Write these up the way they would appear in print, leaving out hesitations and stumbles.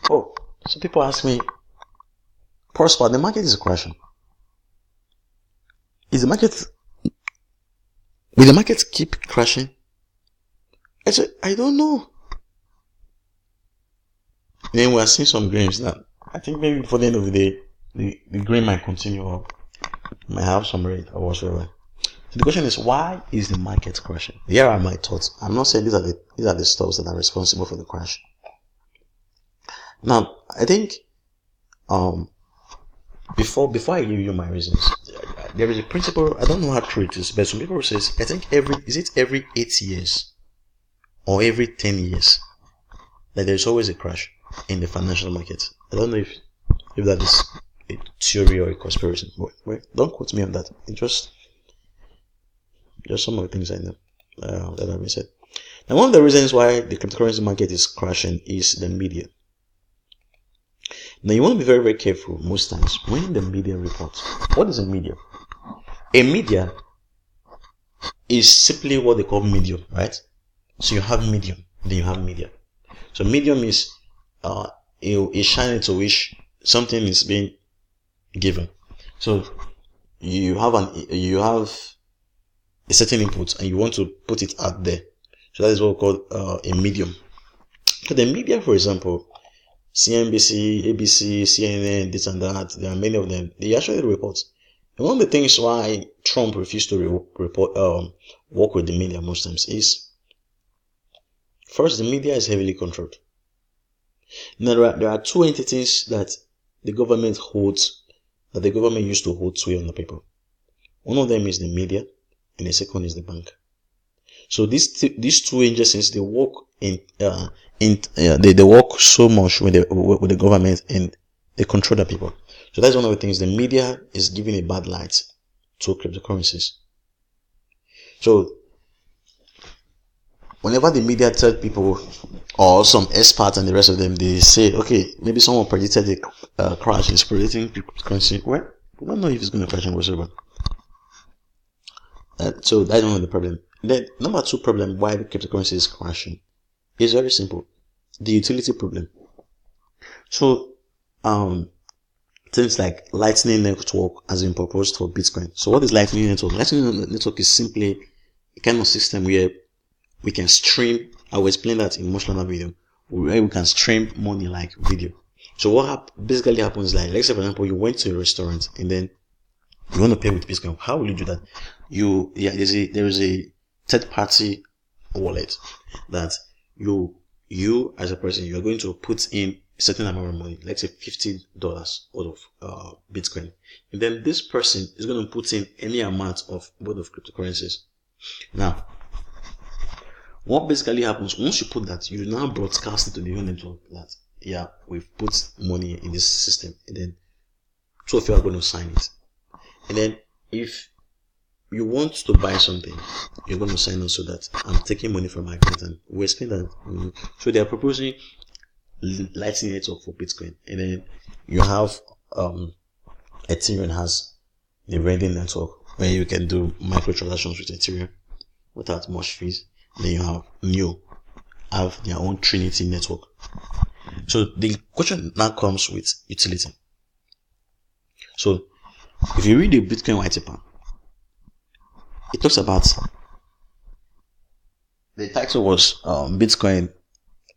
Oh, so people ask me, Prosper, the market is crashing. Is the market, will the market keep crashing? I said, I don't know. Then we are seeing some grains now. I think maybe before the end of the day, the grain might continue or might have some rate or whatsoever. So the question is, why is the market crashing? Here are my thoughts. I'm not saying these are the stocks that are responsible for the crash. Now, I think before I give you my reasons, there is a principle. I don't know how true it is, but some people say I think every 8 years or every 10 years that there's always a crash in the financial market. I don't know if that is a theory or a conspiracy. Wait, don't quote me on that. It's just some of the things I know that have been said. Now, one of the reasons why the cryptocurrency market is crashing is the media. Now, you want to be very, very careful most times when the media reports. What is a media? A media is simply what they call medium, right? So you have medium, then you have media. So medium is a channel to which something is being given. So you have a certain input and you want to put it out there. So that is what we call a medium. So the media, for example, CNBC, ABC, CNN, this and that, there are many of them. They actually report. And one of the things why Trump refused to work with the media most times is, first, the media is heavily controlled. Now, there are two entities that the government used to hold sway on the people. One of them is the media, and the second is the bank. So these two agencies, they work they work so much with the government, and they control the people. So that's one of the things. The media is giving a bad light to cryptocurrencies. So whenever the media tell people, or some experts and the rest of them, they say, okay, maybe someone predicted the crash, is predicting cryptocurrency. Well, we don't know if it's going to crash and whatsoever. So that's one of the problem. Then number two problem why the cryptocurrency is crashing is very simple. The utility problem. So things like Lightning Network has been proposed for Bitcoin. So what is Lightning Network? Lightning Network is simply a kind of system where we can stream. I will explain that in much longer video. Where we can stream money like video. So what basically happens, like, let's say for example, you went to a restaurant and then you want to pay with Bitcoin. How will you do that? There is a third party wallet that you as a person, you're going to put in a certain amount of money, let's say $50 out of Bitcoin. And then this person is going to put in any amount of both of cryptocurrencies. Now, what basically happens, once you put that, you now broadcast it to the whole network that, yeah, we've put money in this system, and then two of you are going to sign it. And then if you want to buy something, you're going to sign on so that I'm taking money from my account, and we explain that. So they are proposing Lightning Network for Bitcoin, and then you have Ethereum has the vending network where you can do microtransactions with Ethereum without much fees. Then you have have their own Trinity network. So the question now comes with utility. So if you read the Bitcoin white paper, it talks about, the title was Bitcoin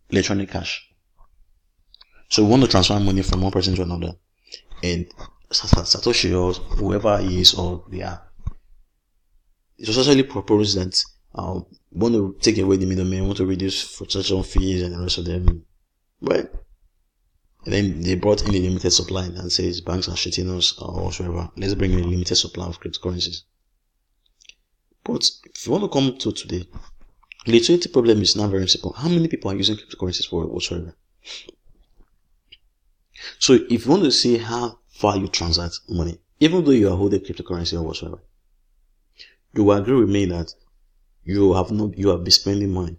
electronic cash. So we want to transfer money from one person to another, and Satoshi or whoever he is, or they are, it was actually proposed that want to take away the middleman, want to reduce transaction fees and the rest of them. Well, and then they brought in the limited supply and says banks are shitting us or whatsoever. Let's bring in a limited supply of cryptocurrencies. But if you want to come to today, the utility problem is now very simple. How many people are using cryptocurrencies for whatsoever? So if you want to see how far you transact money, even though you are holding cryptocurrency or whatsoever, you will agree with me that you have been spending money.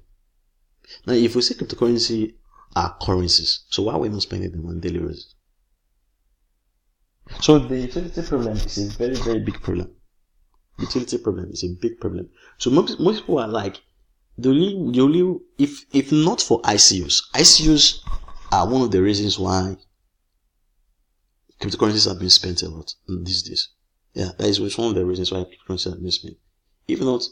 Now, if we say cryptocurrency are currencies, so why are we not spending them on daily basis? So the utility problem is a very, very big problem. Utility problem is a big problem. So most people are like, if not for ICOs are one of the reasons why cryptocurrencies have been spent a lot these days. Yeah, that is one of the reasons why cryptocurrencies have been spent. If not,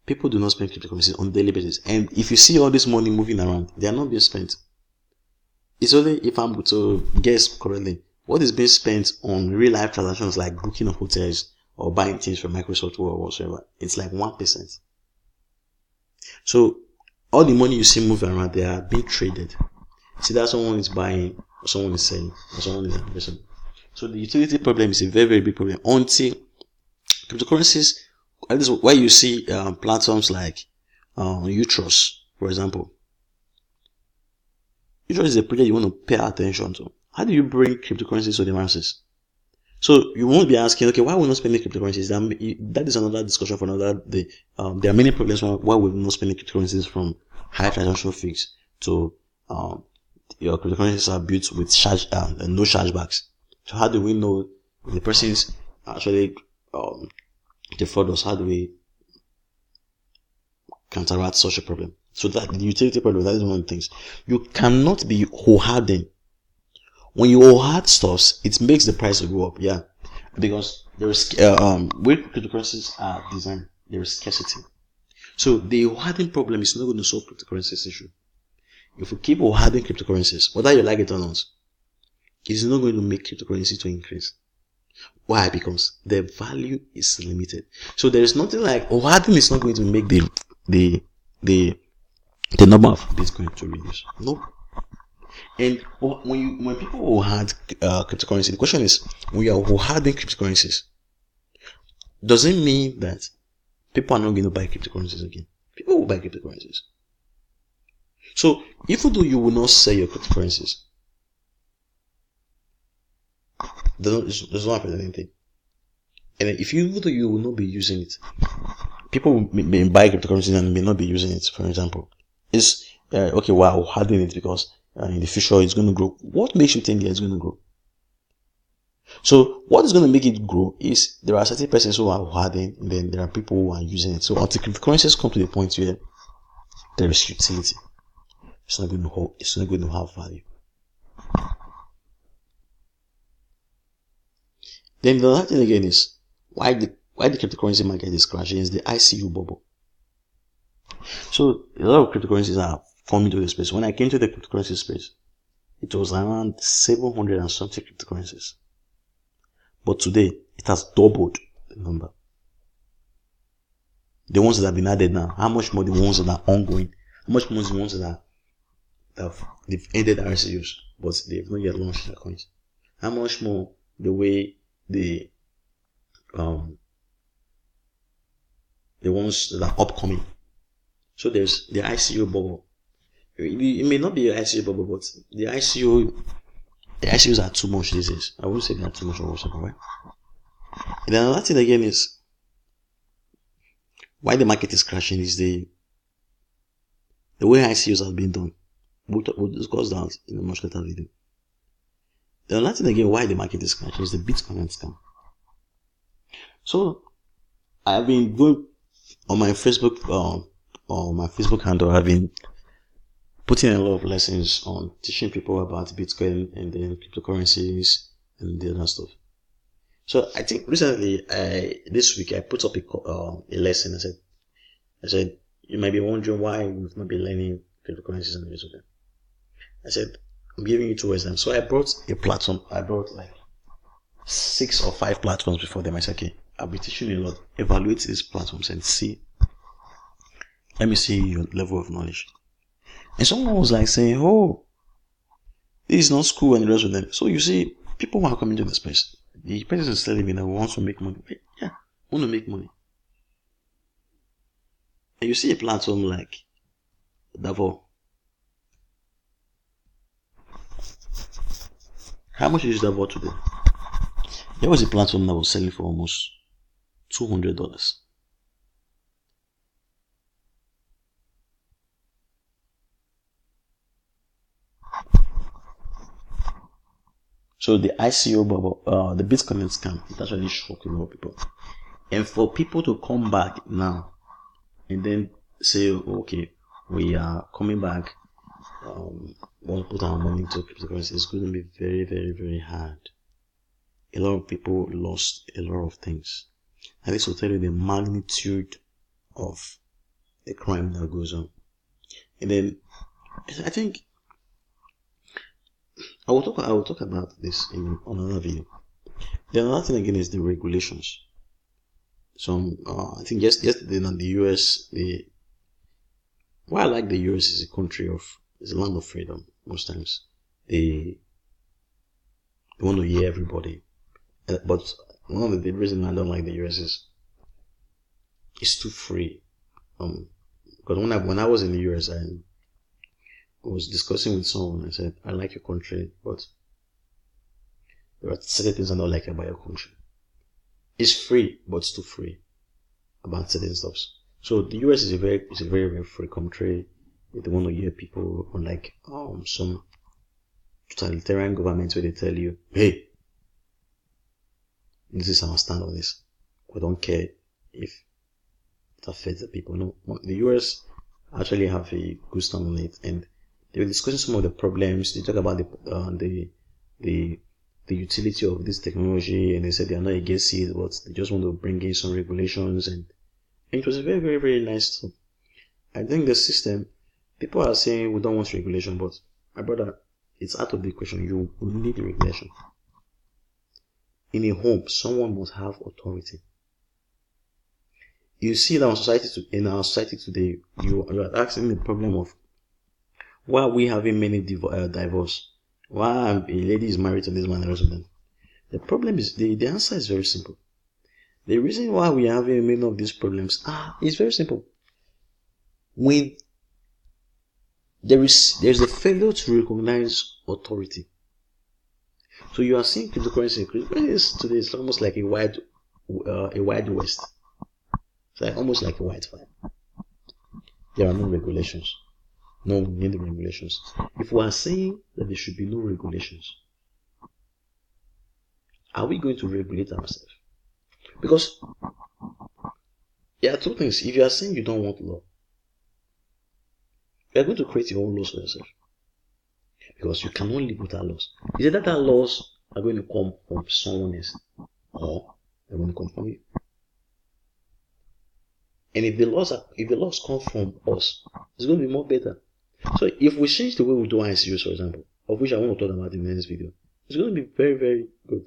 people do not spend cryptocurrencies on a daily basis. And if you see all this money moving around, they are not being spent. It's only, if I'm to guess correctly, what is being spent on real life transactions like booking of hotels or buying things from Microsoft or whatsoever, it's like 1%. So all the money you see moving around, they are being traded. See that someone is buying, or someone is selling, or someone is investing. So the utility problem is a very, very big problem until cryptocurrencies, that is why you see platforms like Utrust, for example. Utrust is a project you want to pay attention to. How do you bring cryptocurrencies to the masses? So you won't be asking, okay, why are we not spending cryptocurrencies? That is another discussion for another day. There are many problems why we're not spending cryptocurrencies, from high transaction fees to your cryptocurrencies are built with no chargebacks. So how do we know if the person's actually defraud us? How do we counteract such a problem? So that the utility problem, that is one of the things. You cannot be wholehearted. When you wholeheart stuff, it makes the price go up. Yeah, because there is where cryptocurrencies are designed, there is scarcity. So the wholehearting problem is not going to solve cryptocurrencies issue. If we keep wholehearting cryptocurrencies, whether you like it or not, it is not going to make cryptocurrency to increase. Why? Because the value is limited. So there is nothing like wholehearting is not going to make the number of Bitcoin to reduce. No. And when people wholeheart cryptocurrency, the question is, when you are wholehearting cryptocurrencies, does it mean that people are not going to buy cryptocurrencies again? People will buy cryptocurrencies. So even though you will not sell your cryptocurrencies, does not happen anything. And if even though you will not be using it, people may buy cryptocurrencies and may not be using it. For example, it's okay, wow, holding it because in the future it's going to grow. What makes you think that it's going to grow? So what is going to make it grow is there are certain persons who are holding, and then there are people who are using it. So until cryptocurrencies come to the point where there is utility, it's not going to have value. Then the other thing again is why the cryptocurrency market is crashing is the ICO bubble. So a lot of cryptocurrencies are forming to the space. When I came to the cryptocurrency space, it was around 700 and something cryptocurrencies. But today, it has doubled the number. The ones that have been added now, how much more the ones that are ongoing, how much more the ones that they've ended their ICOs, but they've not yet launched their coins. How much more the way the ones that are upcoming. So there's the ICO bubble. It may not be an ICO bubble, but the ICOs are too much these days. I wouldn't say they are too much or whatever, right? And then another thing again is why the market is crashing is the way ICOs have been done. We'll discuss that in a much later video. The another thing again why the market is crashing is the Bitcoin scam. So I've been going on my Facebook handle. I've been putting a lot of lessons on teaching people about Bitcoin and then cryptocurrencies and the other stuff. So I think recently, this week I put up a lesson. I said you might be wondering why we've not been learning cryptocurrencies and this. I said I'm giving you 2 examples. So I brought a platform. I brought like 6 or 5 platforms before them. I said, okay, I'll be teaching you a lot. Evaluate these platforms and see. Let me see your level of knowledge. And someone was like saying, oh, this is not school and the rest of them. So you see, people who are coming to the space, the person is telling me that we want to make money. Yeah, we want to make money. And you see a platform like Davo. How much is Davo today? There was a platform that was selling for almost $200. So the ICO bubble, the Bitcoin scam, it actually shocked a lot of people. And for people to come back now and then say, okay, we are coming back, want to put our money into cryptocurrency, it's going to be very, very, very hard. A lot of people lost a lot of things. And this will tell you the magnitude of the crime that goes on. And then I think I will talk about this in another video. The another thing again is the regulations. So I think yesterday in the US, why I like the US is a land of freedom. Most times they want to hear everybody, but one of the reasons I don't like the US is it's too free. Because when I was in the US, I was discussing with someone. I said, I like your country, but there are certain things I don't like about your country. It's free, but it's too free about certain stuff. So the US is a very, very free country. They want to hear people, unlike some totalitarian governments where they tell you, hey, this is our stand on this. We don't care if it affects the people. No, the US actually have a good stand on it, and they were discussing some of the problems. They talk about the utility of this technology, and they said they are not against it, but they just want to bring in some regulations, and it was very, very, very nice stuff. I think the system, people are saying we don't want regulation, but my brother, it's out of the question. You need regulation. In a home, someone must have authority. You see that in our society today, you are asking the problem of why are we having many divorce? Why a lady is married to this man and the rest of them? The problem is, the answer is very simple. The reason why we are having many of these problems is very simple. When there's a failure to recognize authority. So you are seeing cryptocurrency. Cryptocurrency today is almost like a wide west. It's like almost like a wildfire. There are no regulations. No, we need the regulations. If we are saying that there should be no regulations, are we going to regulate ourselves? Because there are two things. If you are saying you don't want law, you are going to create your own laws for yourself. Because you cannot live without laws. Is it that laws are going to come from someone else, or they're going to come from you? And if the laws come from us, it's going to be more better. So if we change the way we do ICUs, for example, of which I want to talk about in the next video, it's going to be very, very good.